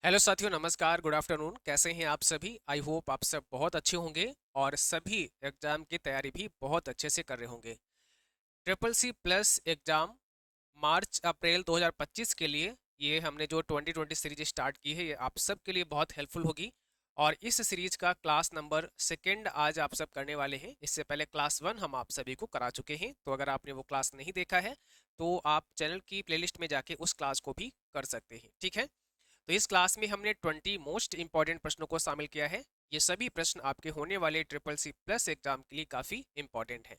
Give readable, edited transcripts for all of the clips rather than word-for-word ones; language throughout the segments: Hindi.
हेलो साथियों, नमस्कार, गुड आफ्टरनून। कैसे हैं आप सभी? आई होप आप सब बहुत अच्छे होंगे और सभी एग्जाम की तैयारी भी बहुत अच्छे से कर रहे होंगे। ट्रिपल सी प्लस एग्जाम मार्च अप्रैल 2025 के लिए ये हमने जो 2020 सीरीज स्टार्ट की है, ये आप सब के लिए बहुत हेल्पफुल होगी। और इस सीरीज का क्लास नंबर सेकेंड आज आप सब करने वाले हैं। इससे पहले क्लास वन हम आप सभी को करा चुके हैं, तो अगर आपने वो क्लास नहीं देखा है तो आप चैनल की प्लेलिस्ट में जाके उस क्लास को भी कर सकते हैं। ठीक है, तो इस क्लास में हमने 20 मोस्ट इंपॉर्टेंट प्रश्नों को शामिल किया है। ये सभी प्रश्न आपके होने वाले ट्रिपल सी प्लस एग्जाम के लिए काफ़ी इंपॉर्टेंट है।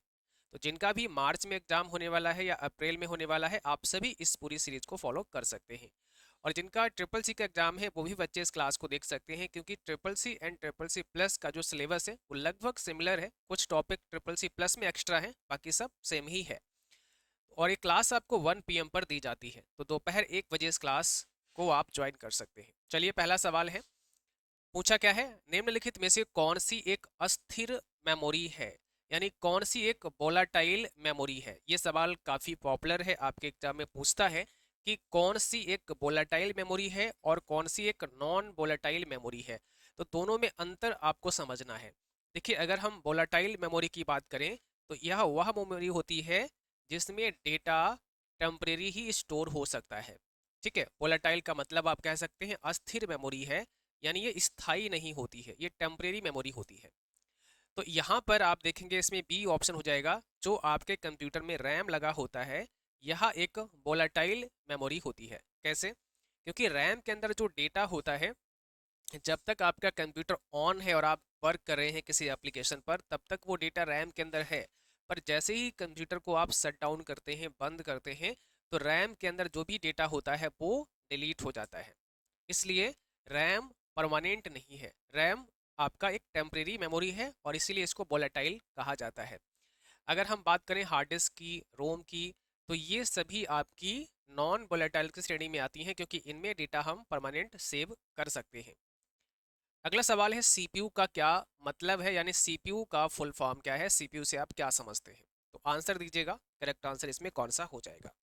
तो जिनका भी मार्च में एग्जाम होने वाला है या अप्रैल में होने वाला है, आप सभी इस पूरी सीरीज को फॉलो कर सकते हैं। और जिनका ट्रिपल सी का एग्जाम है वो भी बच्चे इस क्लास को देख सकते हैं, क्योंकि triple C and triple C plus का जो सिलेबस है वो लगभग सिमिलर है। कुछ टॉपिक ट्रिपल सी प्लस में एक्स्ट्रा है, बाकी सब सेम ही है। और ये क्लास आपको 1 PM पर दी जाती है, तो दोपहर 1 बजे इस क्लास को आप ज्वाइन कर सकते हैं। चलिए, पहला सवाल है। पूछा क्या है? निम्नलिखित में से कौन सी एक अस्थिर मेमोरी है, यानी कौन सी एक वोलाटाइल मेमोरी है। ये सवाल काफ़ी पॉपुलर है, आपके एग्जाम में पूछता है कि कौन सी एक वोलाटाइल मेमोरी है और कौन सी एक नॉन वोलाटाइल मेमोरी है। तो दोनों में अंतर आपको समझना है। देखिए, अगर हम वोलाटाइल मेमोरी की बात करें तो यह वह मेमोरी होती है जिसमें डेटा टेम्परेरी ही स्टोर हो सकता है। ठीक है, वोलाटाइल का मतलब आप कह सकते हैं अस्थिर मेमोरी है, यानी ये स्थायी नहीं होती है, ये टेम्परेरी मेमोरी होती है। तो यहाँ पर आप देखेंगे इसमें बी ऑप्शन हो जाएगा। जो आपके कंप्यूटर में रैम लगा होता है, यह एक वोलाटाइल मेमोरी होती है। कैसे? क्योंकि रैम के अंदर जो डेटा होता है, जब तक आपका कंप्यूटर ऑन है और आप वर्क कर रहे हैं किसी एप्लीकेशन पर, तब तक वो डेटा रैम के अंदर है। पर जैसे ही कंप्यूटर को आप शट डाउन करते हैं, बंद करते हैं, तो रैम के अंदर जो भी डेटा होता है वो डिलीट हो जाता है। इसलिए रैम परमानेंट नहीं है, रैम आपका एक टेम्परेरी मेमोरी है और इसीलिए इसको वोलेटाइल कहा जाता है। अगर हम बात करें हार्ड डिस्क की, रोम की, तो ये सभी आपकी नॉन वोलेटाइल की श्रेणी में आती हैं, क्योंकि इनमें डेटा हम परमानेंट सेव कर सकते हैं। अगला सवाल है, सीपीयू का क्या मतलब है, यानी सीपीयू का फुल फॉर्म क्या है, सीपीयू से आप क्या समझते हैं। तो आंसर दीजिएगा, करेक्ट आंसर इसमें कौन सा हो जाएगा।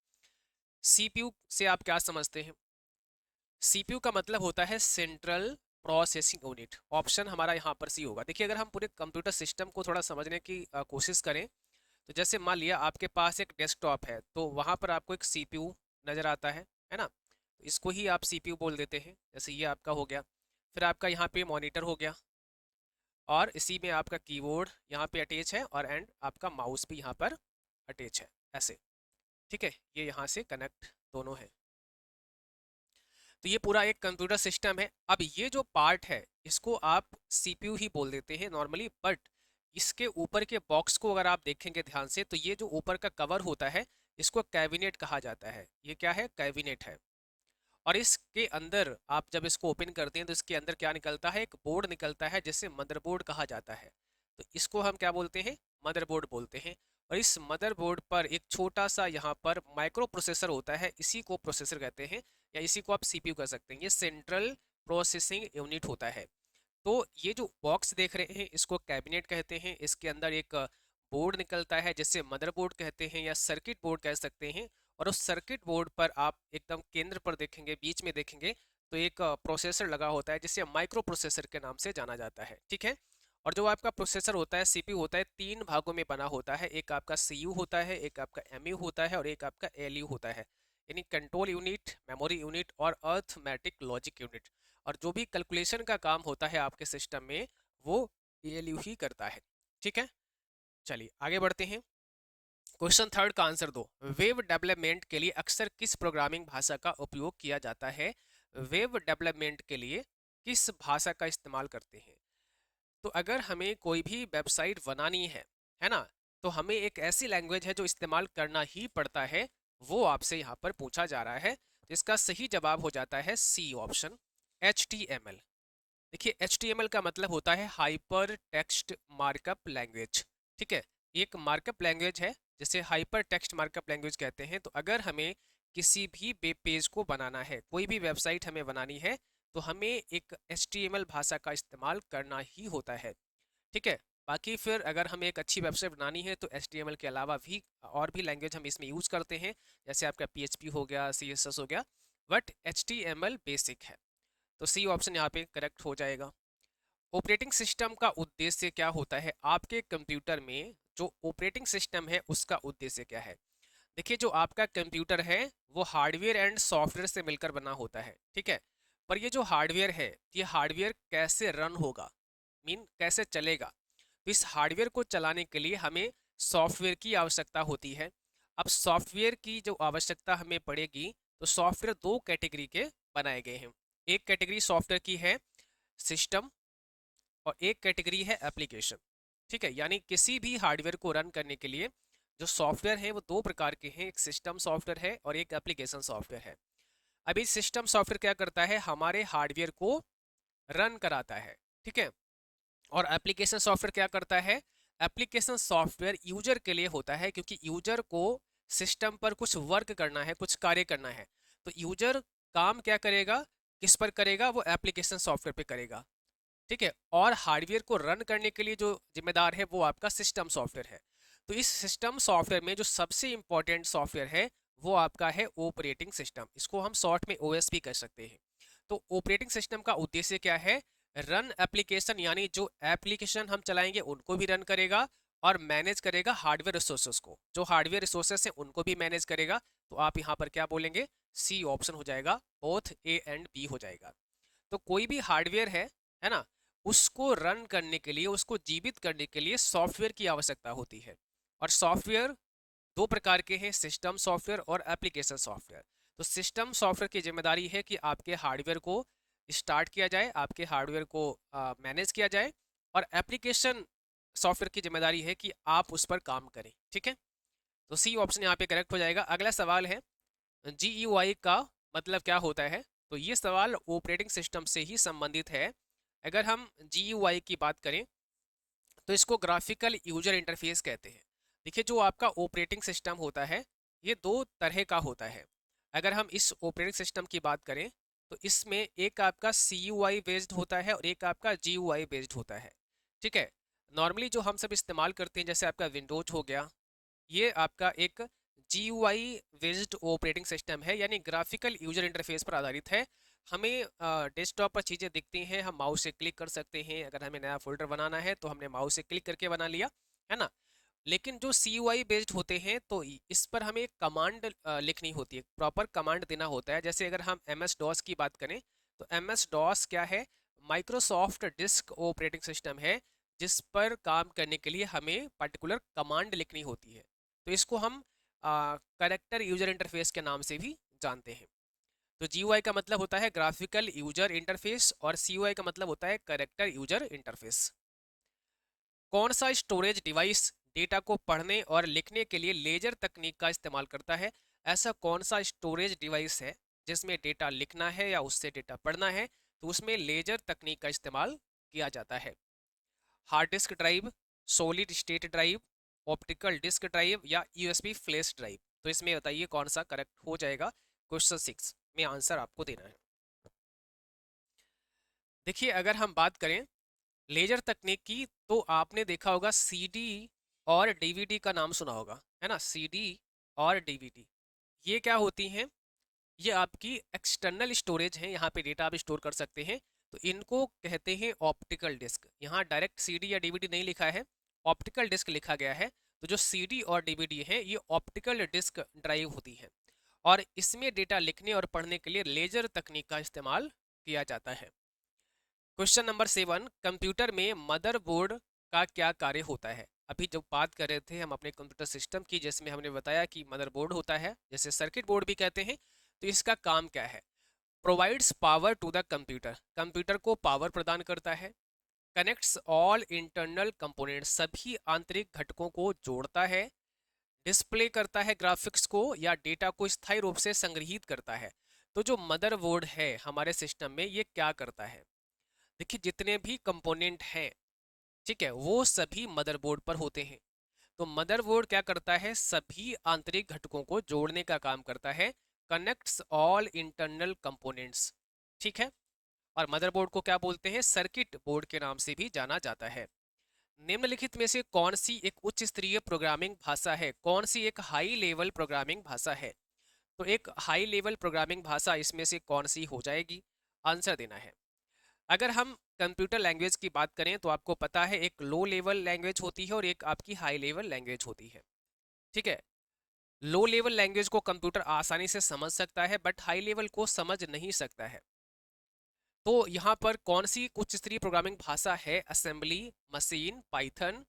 सीपीयू से आप क्या समझते हैं? सीपीयू का मतलब होता है सेंट्रल प्रोसेसिंग यूनिट। ऑप्शन हमारा यहाँ पर सी होगा। देखिए, अगर हम पूरे कंप्यूटर सिस्टम को थोड़ा समझने की कोशिश करें, तो जैसे मान लिया आपके पास एक डेस्कटॉप है, तो वहाँ पर आपको एक सीपीयू नज़र आता है ना। तो इसको ही आप सीपीयू बोल देते हैं। जैसे ये आपका हो गया, फिर आपका यहाँ पे मॉनिटर हो गया, और इसी में आपका कीबोर्ड यहाँ पे अटैच है, और एंड आपका माउस भी यहाँ पर अटैच है, ऐसे। ठीक है, ये यहाँ से कनेक्ट दोनों है। तो ये पूरा एक कंप्यूटर सिस्टम है। अब ये जो पार्ट है, इसको आप सीपीयू ही बोल देते हैं नॉर्मली, बट इसके ऊपर के बॉक्स को अगर आप देखेंगे ध्यान से, तो ये जो ऊपर का कवर होता है, इसको कैबिनेट कहा जाता है। ये क्या है? कैबिनेट है। और इसके अंदर आप जब इसको ओपन करते हैं तो इसके अंदर क्या निकलता है? एक बोर्ड निकलता है, जिसे मदरबोर्ड कहा जाता है। तो इसको हम क्या बोलते हैं? मदरबोर्ड बोलते हैं। और इस मदरबोर्ड पर एक छोटा सा यहाँ पर माइक्रो प्रोसेसर होता है, इसी को प्रोसेसर कहते हैं, या इसी को आप सीपीयू कह सकते हैं। ये सेंट्रल प्रोसेसिंग यूनिट होता है। तो ये जो बॉक्स देख रहे हैं, इसको कैबिनेट कहते हैं। इसके अंदर एक बोर्ड निकलता है, जिसे मदरबोर्ड कहते हैं या सर्किट बोर्ड कह सकते हैं। और उस सर्किट बोर्ड पर आप एकदम केंद्र पर देखेंगे, बीच में देखेंगे, तो एक प्रोसेसर लगा होता है, जिसे माइक्रो प्रोसेसर के नाम से जाना जाता है। ठीक है। और जो आपका प्रोसेसर होता है, सीपीयू होता है, 3 भागों में बना होता है। एक आपका सीयू होता है, एक आपका एमयू होता है, और एक आपका एलयू होता है, यानी कंट्रोल यूनिट, मेमोरी यूनिट और अर्थमेटिक लॉजिक यूनिट। और जो भी कैलकुलेशन का काम होता है आपके सिस्टम में, वो एएलयू ही करता है। ठीक है, चलिए आगे बढ़ते हैं। क्वेश्चन थर्ड का आंसर दो। वेब डेवलपमेंट के लिए अक्सर किस प्रोग्रामिंग भाषा का उपयोग किया जाता है? वेब डेवलपमेंट के लिए किस भाषा का इस्तेमाल करते हैं? तो अगर हमें कोई भी वेबसाइट बनानी है ना, तो हमें एक ऐसी लैंग्वेज है जो इस्तेमाल करना ही पड़ता है, वो आपसे यहाँ पर पूछा जा रहा है। तो इसका सही जवाब हो जाता है सी ऑप्शन, HTML। देखिए, HTML का मतलब होता है हाइपर टेक्स्ट मार्कअप लैंग्वेज। ठीक है, एक मार्कअप लैंग्वेज है जिसे हाइपर टेक्स्ट मार्कअप लैंग्वेज कहते हैं। तो अगर हमें किसी भी वेब पेज को बनाना है, कोई भी वेबसाइट हमें बनानी है, तो हमें एक HTML भाषा का इस्तेमाल करना ही होता है। ठीक है। बाकी फिर अगर हमें एक अच्छी वेबसाइट बनानी है, तो HTML के अलावा भी और भी लैंग्वेज हम इसमें यूज़ करते हैं, जैसे आपका PHP हो गया, CSS हो गया, बट HTML बेसिक है। तो सी ऑप्शन यहाँ पे करेक्ट हो जाएगा। ऑपरेटिंग सिस्टम का उद्देश्य क्या होता है? आपके कंप्यूटर में जो ऑपरेटिंग सिस्टम है उसका उद्देश्य क्या है? देखिए, जो आपका कंप्यूटर है वो हार्डवेयर एंड सॉफ्टवेयर से मिलकर बना होता है, ठीक है। पर ये जो हार्डवेयर है, ये हार्डवेयर कैसे रन होगा, मीन कैसे चलेगा? तो इस हार्डवेयर को चलाने के लिए हमें सॉफ्टवेयर की आवश्यकता होती है। अब सॉफ्टवेयर की जो आवश्यकता हमें पड़ेगी, तो सॉफ्टवेयर दो कैटेगरी के बनाए गए हैं। एक कैटेगरी सॉफ्टवेयर की है सिस्टम, और एक कैटेगरी है एप्लीकेशन, ठीक है। यानी किसी भी हार्डवेयर को रन करने के लिए जो सॉफ्टवेयर है वो दो प्रकार के हैं, एक सिस्टम सॉफ्टवेयर है और एक एप्लीकेशन सॉफ्टवेयर है। अभी सिस्टम सॉफ्टवेयर क्या करता है? हमारे हार्डवेयर को रन कराता है, ठीक है। और एप्लीकेशन सॉफ्टवेयर क्या करता है? एप्लीकेशन सॉफ्टवेयर यूजर के लिए होता है, क्योंकि यूजर को सिस्टम पर कुछ वर्क करना है, कुछ कार्य करना है। तो यूजर काम क्या करेगा, किस पर करेगा? वो एप्लीकेशन सॉफ्टवेयर पे करेगा, ठीक है। और हार्डवेयर को रन करने के लिए जो जिम्मेदार है वो आपका सिस्टम सॉफ्टवेयर है। तो इस सिस्टम सॉफ्टवेयर में जो सबसे इंपॉर्टेंट सॉफ्टवेयर है वो आपका है ऑपरेटिंग सिस्टम। इसको हम शॉर्ट में ओएस भी कह सकते हैं। तो ऑपरेटिंग सिस्टम का उद्देश्य क्या है? रन एप्लीकेशन, यानी जो एप्लीकेशन हम चलाएंगे उनको भी रन करेगा और मैनेज करेगा हार्डवेयर रिसोर्सेज को। जो हार्डवेयर रिसोर्सेज हैं उनको भी मैनेज करेगा। तो आप यहाँ पर क्या बोलेंगे? सी ऑप्शन हो जाएगा, बोथ ए एंड बी हो जाएगा। तो कोई भी हार्डवेयर है ना, उसको रन करने के लिए, उसको जीवित करने के लिए सॉफ्टवेयर की आवश्यकता होती है। और सॉफ्टवेयर दो प्रकार के हैं, सिस्टम सॉफ्टवेयर और एप्लीकेशन सॉफ्टवेयर। तो सिस्टम सॉफ्टवेयर की जिम्मेदारी है कि आपके हार्डवेयर को स्टार्ट किया जाए, आपके हार्डवेयर को मैनेज किया जाए। और एप्लीकेशन सॉफ्टवेयर की जिम्मेदारी है कि आप उस पर काम करें, ठीक है। तो सी ऑप्शन यहाँ पे करेक्ट हो जाएगा। अगला सवाल है, GUI का मतलब क्या होता है? तो ये सवाल ऑपरेटिंग सिस्टम से ही संबंधित है। अगर हम GUI की बात करें तो इसको ग्राफिकल यूजर इंटरफेस कहते हैं। देखिए, जो आपका ऑपरेटिंग सिस्टम होता है ये दो तरह का होता है। अगर हम इस ऑपरेटिंग सिस्टम की बात करें तो इसमें एक आपका CUI बेस्ड होता है और एक आपका GUI बेस्ड होता है, ठीक है। नॉर्मली जो हम सब इस्तेमाल करते हैं, जैसे आपका विंडोज हो गया, ये आपका एक GUI बेस्ड ऑपरेटिंग सिस्टम है, यानी ग्राफिकल यूजर इंटरफेस पर आधारित है। हमें डेस्कटॉप पर चीज़ें दिखती हैं, हम माउस से क्लिक कर सकते हैं। अगर हमें नया फोल्डर बनाना है तो हमने माउस से क्लिक करके बना लिया, है ना। लेकिन जो CUI बेस्ड होते हैं तो इस पर हमें कमांड लिखनी होती है, प्रॉपर कमांड देना होता है। जैसे अगर हम MS DOS की बात करें तो MS DOS क्या है? माइक्रोसॉफ्ट डिस्क ऑपरेटिंग सिस्टम है, जिस पर काम करने के लिए हमें पर्टिकुलर कमांड लिखनी होती है। तो इसको हम करेक्टर यूजर इंटरफेस के नाम से भी जानते हैं। तो GUI का मतलब होता है ग्राफिकल यूजर इंटरफेस और CUI का मतलब होता है करेक्टर यूजर इंटरफेस। कौन सा स्टोरेज डिवाइस डेटा को पढ़ने और लिखने के लिए लेजर तकनीक का इस्तेमाल करता है? ऐसा कौन सा स्टोरेज डिवाइस है जिसमें डेटा लिखना है या उससे डेटा पढ़ना है, तो उसमें लेजर तकनीक का इस्तेमाल किया जाता है? Hard disk drive, solid state drive, optical disk drive या USB फ्लैश ड्राइव? तो इसमें बताइए कौन सा करेक्ट हो जाएगा। क्वेश्चन 6 में आंसर आपको देना है। देखिए, अगर हम बात करें लेजर तकनीक की तो आपने देखा होगा CD और DVD का नाम सुना होगा, है ना। CD और DVD ये क्या होती हैं? ये आपकी एक्सटर्नल स्टोरेज है, यहाँ पे डेटा आप स्टोर कर सकते हैं। तो इनको कहते हैं ऑप्टिकल डिस्क। यहाँ डायरेक्ट CD या DVD नहीं लिखा है, ऑप्टिकल डिस्क लिखा गया है। तो जो CD और DVD है ये ऑप्टिकल डिस्क ड्राइव होती है, और इसमें डेटा लिखने और पढ़ने के लिए लेजर तकनीक का इस्तेमाल किया जाता है। क्वेश्चन नंबर 7, कंप्यूटर में मदरबोर्ड का क्या कार्य होता है? अभी जब बात कर रहे थे हम अपने कंप्यूटर सिस्टम की, जिसमें हमने बताया कि मदरबोर्ड होता है, जैसे सर्किट बोर्ड भी कहते हैं। तो इसका काम क्या है? Provides power to the computer, computer को पावर प्रदान करता है। कनेक्ट्स ऑल इंटरनल कंपोनेंट, सभी आंतरिक घटकों को जोड़ता है। डिस्प्ले करता है ग्राफिक्स को या डेटा को स्थायी रूप से संग्रहित करता है। तो जो मदरबोर्ड है हमारे सिस्टम में ये क्या करता है? देखिए, जितने भी कंपोनेंट हैं, ठीक है, वो सभी मदरबोर्ड पर होते हैं। तो मदरबोर्ड क्या करता है? सभी आंतरिक घटकों को जोड़ने का काम करता है। कनेक्ट्स ऑल इंटरनल कंपोनेंट्स, ठीक है। और मदरबोर्ड को क्या बोलते हैं? सर्किट बोर्ड के नाम से भी जाना जाता है। निम्नलिखित में से कौन सी एक उच्च स्तरीय प्रोग्रामिंग भाषा है? कौन सी एक हाई लेवल प्रोग्रामिंग भाषा है? तो एक हाई लेवल प्रोग्रामिंग भाषा इसमें से कौन सी हो जाएगी? आंसर देना है। अगर हम कंप्यूटर लैंग्वेज की बात करें तो आपको पता है एक लो लेवल लैंग्वेज होती है और एक आपकी हाई लेवल लैंग्वेज होती है। ठीक है, लो लेवल लैंग्वेज को कंप्यूटर आसानी से समझ सकता है बट हाई लेवल को समझ नहीं सकता है। तो यहाँ पर कौन सी उच्च स्तरीय प्रोग्रामिंग भाषा है? Assembly, machine, Python.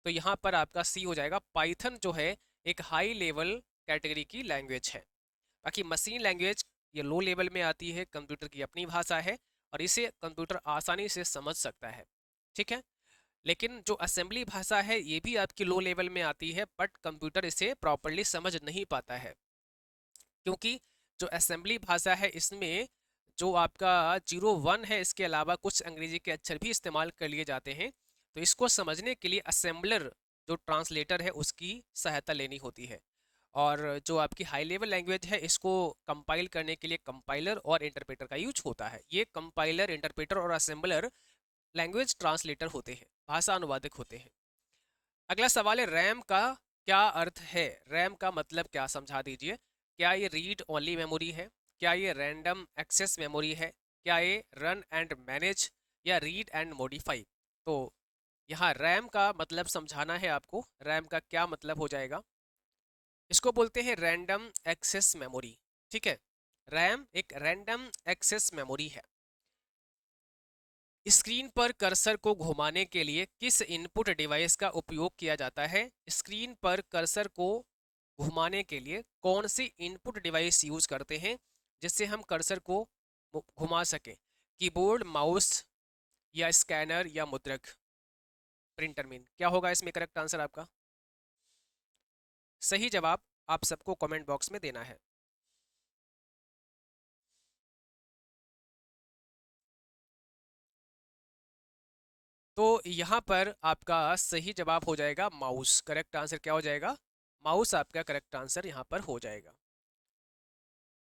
तो यहाँ पर आपका सी हो जाएगा। पाइथन जो है एक हाई लेवल कैटेगरी की लैंग्वेज है। बाकी मशीन लैंग्वेज ये लो लेवल में आती है, कंप्यूटर की अपनी भाषा है और इसे कंप्यूटर आसानी से समझ सकता है। ठीक है, लेकिन जो असेंबली भाषा है ये भी आपकी लो लेवल में आती है बट कंप्यूटर इसे प्रॉपरली समझ नहीं पाता है, क्योंकि जो असेंबली भाषा है इसमें जो आपका 01 है इसके अलावा कुछ अंग्रेजी के अक्षर भी इस्तेमाल कर लिए जाते हैं। तो इसको समझने के लिए असेंबलर जो ट्रांसलेटर है उसकी सहायता लेनी होती है। और जो आपकी हाई लेवल लैंग्वेज है इसको कंपाइल करने के लिए कंपाइलर और इंटरप्रेटर का यूज होता है। ये कंपाइलर, इंटरप्रेटर और असेंबलर लैंग्वेज ट्रांसलेटर होते हैं, भाषा अनुवादक होते हैं। अगला सवाल है रैम का क्या अर्थ है? रैम का मतलब क्या, समझा दीजिए। क्या ये रीड ओनली मेमोरी है? क्या ये रैंडम एक्सेस मेमोरी है? क्या ये रन एंड मैनेज या रीड एंड मॉडिफाई? तो यहाँ रैम का मतलब समझाना है आपको। रैम का क्या मतलब हो जाएगा? इसको बोलते हैं रैंडम एक्सेस मेमोरी। ठीक है, रैम एक रैंडम एक्सेस मेमोरी है। स्क्रीन पर कर्सर को घुमाने के लिए किस इनपुट डिवाइस का उपयोग किया जाता है? स्क्रीन पर कर्सर को घुमाने के लिए कौन सी इनपुट डिवाइस यूज करते हैं जिससे हम कर्सर को घुमा सकें? कीबोर्ड, माउस या स्कैनर या मुद्रक, प्रिंटर मीन? क्या होगा इसमें करेक्ट आंसर आपका? सही जवाब आप सबको कमेंट बॉक्स में देना है। तो यहाँ पर आपका सही जवाब हो जाएगा माउस। करेक्ट आंसर क्या हो जाएगा? माउस आपका करेक्ट आंसर यहाँ पर हो जाएगा।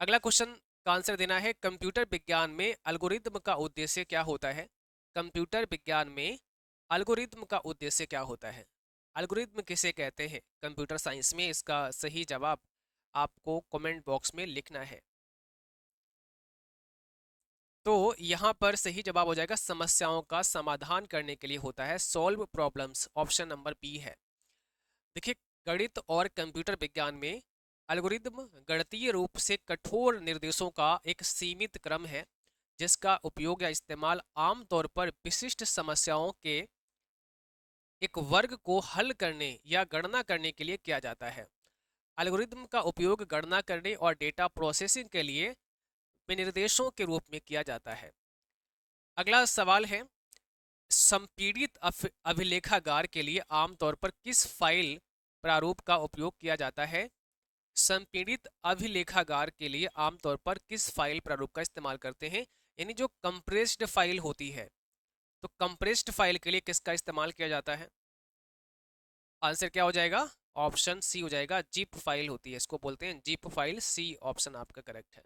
अगला क्वेश्चन का आंसर देना है कंप्यूटर विज्ञान में एल्गोरिदम का उद्देश्य क्या होता है? कंप्यूटर विज्ञान में एल्गोरिदम का उद्देश्य क्या होता है? एल्गोरिदम किसे कहते हैं कंप्यूटर साइंस में? इसका सही जवाब आपको कमेंट बॉक्स में लिखना है। तो यहाँ पर सही जवाब हो जाएगा समस्याओं का समाधान करने के लिए होता है, solve problems. Option number B है। देखिए, गणित और कंप्यूटर विज्ञान में एल्गोरिदम गणितीय रूप से कठोर निर्देशों का एक सीमित क्रम है जिसका उपयोग या इस्तेमाल आमतौर पर विशिष्ट समस्याओं के एक वर्ग को हल करने या गणना करने के लिए किया जाता है। एल्गोरिदम का उपयोग गणना करने और डेटा प्रोसेसिंग के लिए विनिर्देशों के रूप में किया जाता है। अगला सवाल है संपीड़ित अभिलेखागार के लिए आमतौर पर किस फाइल प्रारूप का उपयोग किया जाता है? संपीड़ित अभिलेखागार के लिए आमतौर पर किस फाइल प्रारूप का इस्तेमाल करते हैं? यानी जो कंप्रेस्ड फाइल होती है, तो कंप्रेस्ड फाइल के लिए किसका इस्तेमाल किया जाता है? आंसर क्या हो जाएगा? ऑप्शन सी हो जाएगा, जिप फाइल होती है, इसको बोलते हैं जिप फाइल। सी ऑप्शन आपका करेक्ट है।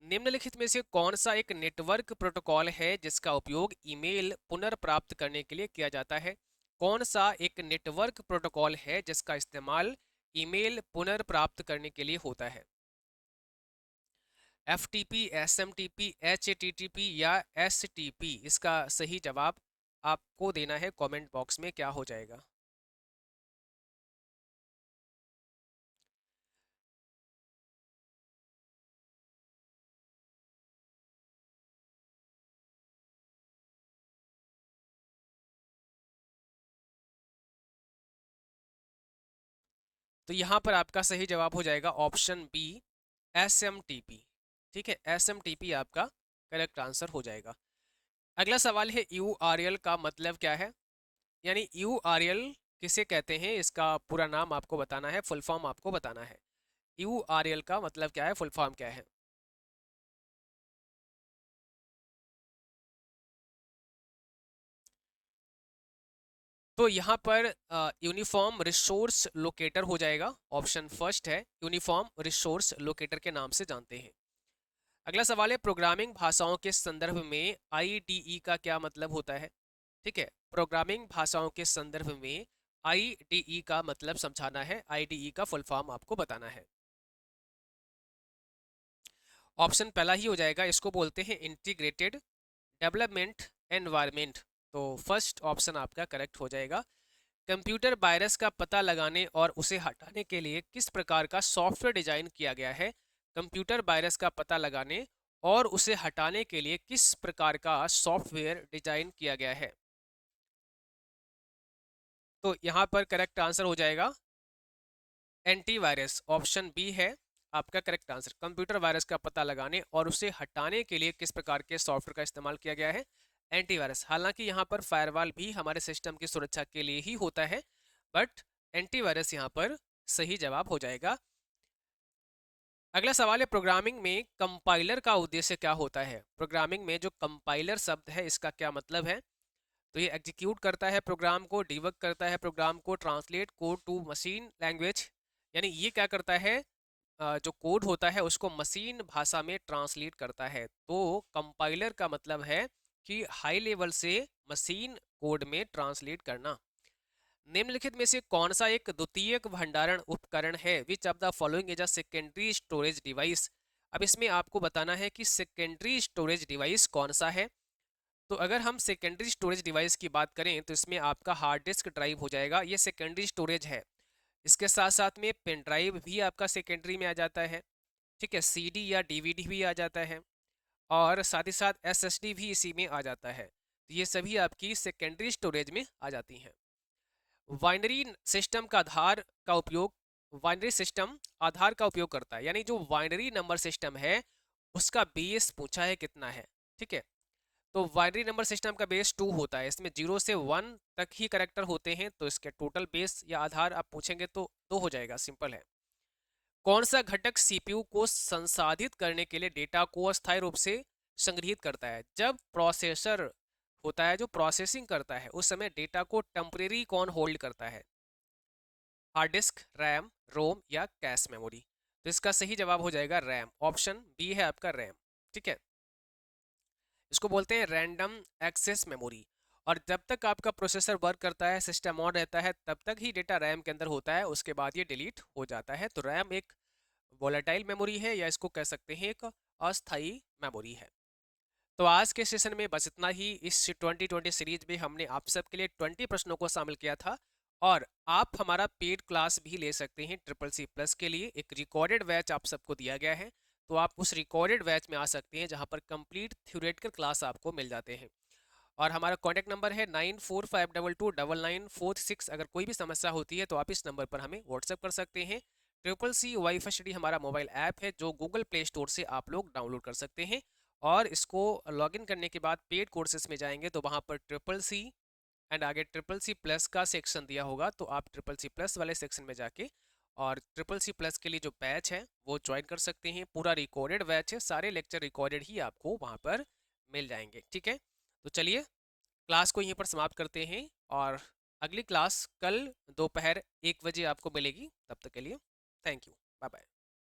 निम्नलिखित में से कौन सा एक नेटवर्क प्रोटोकॉल है जिसका उपयोग ईमेल पुनर्प्राप्त करने के लिए किया जाता है? कौन सा एक नेटवर्क प्रोटोकॉल है जिसका इस्तेमाल ईमेल पुनर्प्राप्त करने के लिए होता है? FTP, SMTP, HTTP या STP? इसका सही जवाब आपको देना है कमेंट बॉक्स में। क्या हो जाएगा? तो यहाँ पर आपका सही जवाब हो जाएगा ऑप्शन बी, SMTP। ठीक है, SMTP आपका करेक्ट आंसर हो जाएगा। अगला सवाल है URL का मतलब क्या है? यानी URL किसे कहते हैं, इसका पूरा नाम आपको बताना है, फुल फॉर्म आपको बताना है। URL का मतलब क्या है, फुल फॉर्म क्या है? तो यहाँ पर यूनिफॉर्म रिसोर्स लोकेटर हो जाएगा। ऑप्शन फर्स्ट है, यूनिफॉर्म रिसोर्स लोकेटर के नाम से जानते हैं। अगला सवाल है प्रोग्रामिंग भाषाओं के संदर्भ में IDE का क्या मतलब होता है? ठीक है, प्रोग्रामिंग भाषाओं के संदर्भ में IDE का मतलब समझाना है। IDE का फुल फॉर्म आपको बताना है। ऑप्शन पहला ही हो जाएगा, इसको बोलते हैं इंटीग्रेटेड डेवलपमेंट एनवायरनमेंट। तो फर्स्ट ऑप्शन आपका करेक्ट हो जाएगा। कंप्यूटर वायरस का पता लगाने और उसे हटाने के लिए किस प्रकार का सॉफ्टवेयर डिजाइन किया गया है? कंप्यूटर वायरस का पता लगाने और उसे हटाने के लिए किस प्रकार का सॉफ्टवेयर डिजाइन किया गया है? तो यहाँ पर करेक्ट आंसर हो जाएगा एंटीवायरस। ऑप्शन बी है आपका करेक्ट आंसर। कंप्यूटर वायरस का पता लगाने और उसे हटाने के लिए किस प्रकार के सॉफ्टवेयर का इस्तेमाल किया गया है? एंटीवायरस। हालांकि यहाँ पर फायरवॉल भी हमारे सिस्टम की सुरक्षा के लिए ही होता है, बट एंटीवायरस यहाँ पर सही जवाब हो जाएगा। अगला सवाल है, प्रोग्रामिंग में कंपाइलर का उद्देश्य क्या होता है? प्रोग्रामिंग में जो कंपाइलर शब्द है इसका क्या मतलब है? तो ये एग्जीक्यूट करता है प्रोग्राम को, डिबग करता है प्रोग्राम को, translate code to machine language, यानी ये क्या करता है, जो कोड होता है उसको मशीन भाषा में ट्रांसलेट करता है। तो कंपाइलर का मतलब है कि हाई लेवल से मशीन कोड में ट्रांसलेट करना। निम्नलिखित में से कौन सा एक द्वितीयक भंडारण उपकरण है? Which of the following is a secondary storage device? अब इसमें आपको बताना है कि सेकेंडरी स्टोरेज डिवाइस कौन सा है। तो अगर हम सेकेंडरी स्टोरेज डिवाइस की बात करें तो इसमें आपका हार्ड डिस्क ड्राइव हो जाएगा, ये सेकेंडरी स्टोरेज है। इसके साथ साथ में पेन ड्राइव भी आपका सेकेंडरी में आ जाता है, ठीक है, सीडी या डीवीडी भी आ जाता है, और साथ ही साथ एसएसडी भी इसी में आ जाता है। तो ये सभी आपकी सेकेंडरी स्टोरेज में आ जाती हैं। वाइनरी सिस्टम का आधार का उपयोग, वाइनरी सिस्टम आधार का उपयोग करता है, यानी जो वाइनरी नंबर सिस्टम है उसका बेस पूछा है कितना है, ठीक है। तो बाइनरी नंबर सिस्टम का बेस 2 होता है, इसमें 0 से 1 तक ही करेक्टर होते हैं, तो इसके टोटल बेस या आधार आप पूछेंगे तो 2 हो जाएगा, सिंपल है। कौन सा घटक सीपीयू को संसाधित करने के लिए डेटा को अस्थायी रूप से संग्रहित करता है? जब प्रोसेसर होता है जो प्रोसेसिंग करता है उस समय डेटा को टेम्परेरी कौन होल्ड करता है? हार्ड डिस्क, रैम, रोम या कैश मेमोरी? तो इसका सही जवाब हो जाएगा रैम। ऑप्शन बी है आपका रैम, ठीक है। इसको बोलते हैं रैंडम एक्सेस मेमोरी। और जब तक आपका प्रोसेसर वर्क करता है, सिस्टम ऑन रहता है, तब तक ही डेटा रैम के अंदर होता है, उसके बाद ये डिलीट हो जाता है। तो रैम एक वोलेटाइल मेमोरी है, या इसको कह सकते हैं एक अस्थाई मेमोरी है। तो आज के सेशन में बस इतना ही। इस 2020 सीरीज में हमने आप सबके लिए 20 प्रश्नों को शामिल किया था, और आप हमारा पेड क्लास भी ले सकते हैं ट्रिपल सी प्लस के लिए। एक रिकॉर्डेड बैच आप सबको दिया गया है, तो आप उस रिकॉर्डेड बैच में आ सकते हैं जहां पर कंप्लीट थ्योरेटिकल क्लास आपको मिल जाते हैं। और हमारा कॉन्टैक्ट नंबर है 9452299446। अगर कोई भी समस्या होती है तो आप इस नंबर पर हमें व्हाट्सएप कर सकते हैं। ट्रिपल सी वाईफाई स्टडी हमारा मोबाइल ऐप है जो गूगल प्ले स्टोर से आप लोग डाउनलोड कर सकते हैं, और इसको लॉगिन करने के बाद पेड कोर्सेज में जाएंगे तो वहाँ पर ट्रिपल सी एंड आगे ट्रिपल सी प्लस का सेक्शन दिया होगा, तो आप ट्रिपल सी प्लस वाले सेक्शन में जाके और ट्रिपल सी प्लस के लिए जो बैच है वो ज्वाइन कर सकते हैं। पूरा रिकॉर्डेड बैच है, सारे लेक्चर रिकॉर्डेड ही आपको वहाँ पर मिल जाएंगे, ठीक है। तो चलिए क्लास को यहीं पर समाप्त करते हैं, और अगली क्लास कल दोपहर 1 बजे आपको मिलेगी। तब तक के लिए थैंक यू, बाय बाय।